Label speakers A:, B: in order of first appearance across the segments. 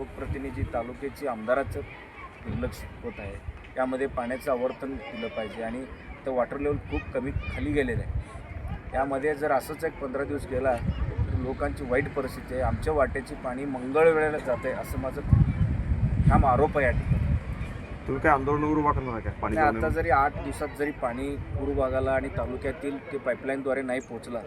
A: लोकप्रतिनिधी तालुक्याची आमदाराचं दुर्लक्ष होत आहे. यामध्ये पाण्याचं आवर्तन दिलं पाहिजे आणि तर वॉटर लेवल खूप कमी खाली गेलेलं आहे. यामध्ये जर असंच एक 15 दिवस गेला तर लोकांची वाईट परिस्थिती आहे. आमच्या वाट्याची पाणी मंगळवेळेला जात आहे असं माझं ठाम आरोप आहे या ठिकाणी.
B: तुम्ही काय आंदोलन वगैरे उभा करणार आहे काय पाणी
A: आणि आता जरी 8 दिवसात जरी पाणी पूर्व भागाला आणि तालुक्यातील ते पाईपलाईनद्वारे नाही पोहोचला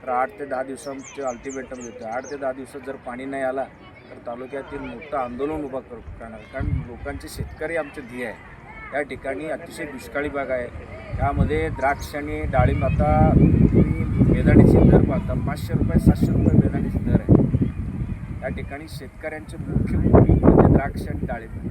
A: तर 8 ते 10 दिवसांचे अल्टिमेटम देतो. 8 ते 10 दिवसात जर पाणी नाही आला तर तालुक्यातील मोठं आंदोलन उभा करणार. कारण लोकांचे शेतकरी आमचे ध्येय आहे. या ठिकाणी अतिशय दुष्काळी भाग आहे. त्यामध्ये द्राक्ष आणि डाळिंब आता बेदाणीचे दर पाहता 500 रुपये 700 रुपये बेदाणीचे दर आहे. या ठिकाणी शेतकऱ्यांचे मुख्य पीक म्हणजे द्राक्ष आणि डाळिंब.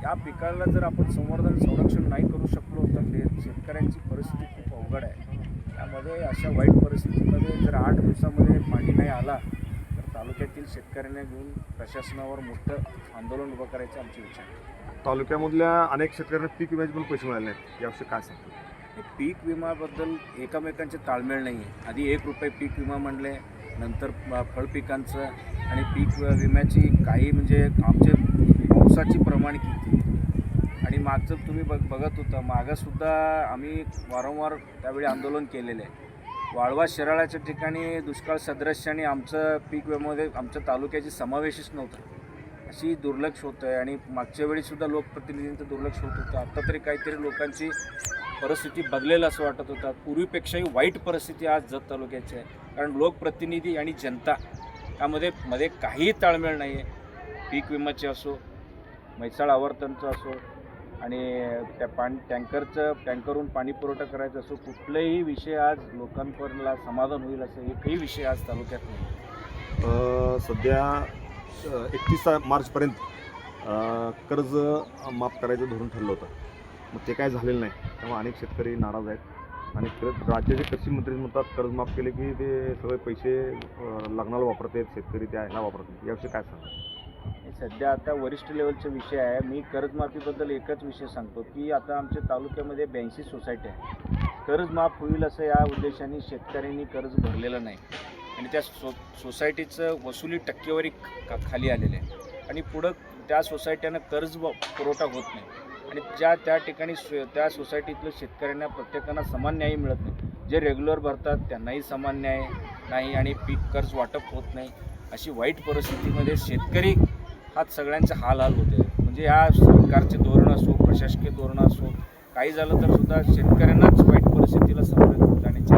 A: या पिकाला जर आपण संरक्षण नाही करू शकलो तर शेतकऱ्यांची परिस्थिती खूप अवघड आहे. त्यामध्ये अशा वाईट परिस्थितीमध्ये जर 8 दिवसामध्ये पाणी नाही आला तर तालुक्यातील शेतकऱ्यांना घेऊन प्रशासनावर मोठं आंदोलन उभं करायचं आमची इच्छा आहे.
B: तालुक्यामधल्या अनेक शेतकऱ्यांना पीक विम्याचे पण पैसे मिळाले नाहीत. याविषयी काय सांगतो?
A: पीक विम्याबद्दल एकमेकांचे ताळमेळ नाही आहे. आधी 1 रुपये पीक विमा म्हणले, नंतर फळपिकांचं आणि पीक विम्याची काही म्हणजे आमचे पावसाची प्रमाण किती आणि मागचं तुम्ही बघत होता मागंसुद्धा आम्ही वारंवार त्यावेळी आंदोलन केलेलं आहे. वाळवा शिराळ्याच्या ठिकाणी दुष्काळ सदृश्य आणि आमचं पीक विम्यामध्ये आमच्या तालुक्याची समावेशच नव्हता. अशी दुर्लक्ष होतं आहे आणि मागच्या वेळीसुद्धा लोकप्रतिनिधींचं दुर्लक्ष होत होतं. आत्ता तरी काहीतरी लोकांची परिस्थिती बदलेल असं वाटत होतं. पूर्वीपेक्षाही वाईट परिस्थिती आज जत तालुक्याची आहे. कारण लोकप्रतिनिधी आणि जनता यामध्ये काहीही ताळमेळ नाही आहे. पीक विम्याचे असो, म्हैसाळ आवर्तनचं असो आणि त्या टँकरवरून पाणी पुरवठा करायचा असो, कुठलाही विषय आज लोकांपर्यंत समाधान होईल असं एकही विषय आज तालुक्यात नाही.
B: सध्या 31 मार्चपर्यंत कर्ज माफ करायचं धोरण ठरलं होतं. मग ते काय झालेलं नाही. त्यामुळे अनेक शेतकरी नाराज आहेत आणि राज्याचे कृषी मंत्री म्हणतात कर्ज माफ केले की ते सगळे पैसे लग्नाला वापरतात, शेतकरी त्या ह्याला वापरतात. याविषयी काय सांगा?
A: सध्या आता वरिष्ठ लेवलचा विषय आहे. मी कर्जमाफीबद्दल एकच विषय सांगतो की आता आमच्या तालुक्यामध्ये 82 सोसायटी आहे. कर्ज माफ होईल असं या उद्देशाने शेतकऱ्यांनी कर्ज भरलेलं नाही आणि त्या सोसायटीचं वसुली टक्केवारी खाली आलेली आहे आणि पुढं त्या सोसायट्यांना कर्ज पुरवठा होत नाही आणि त्या ठिकाणी त्या सोसायटीतल्या शेतकऱ्यांना प्रत्येकांना समान न्याय मिळत नाही. जे रेग्युलर भरतात त्यांनाही समान न्याय नाही आणि पीक कर्ज वाटप होत नाही. अशी वाईट परिस्थितीमध्ये शेतकरी हात सगळ्यांचे हाल होते. म्हणजे या सरकारचे धोरण असो, प्रशासकीय धोरण असो, काही झालं तर सुद्धा शेतकऱ्यांनाच वाईट परिस्थितीला सामोरे जाण्याची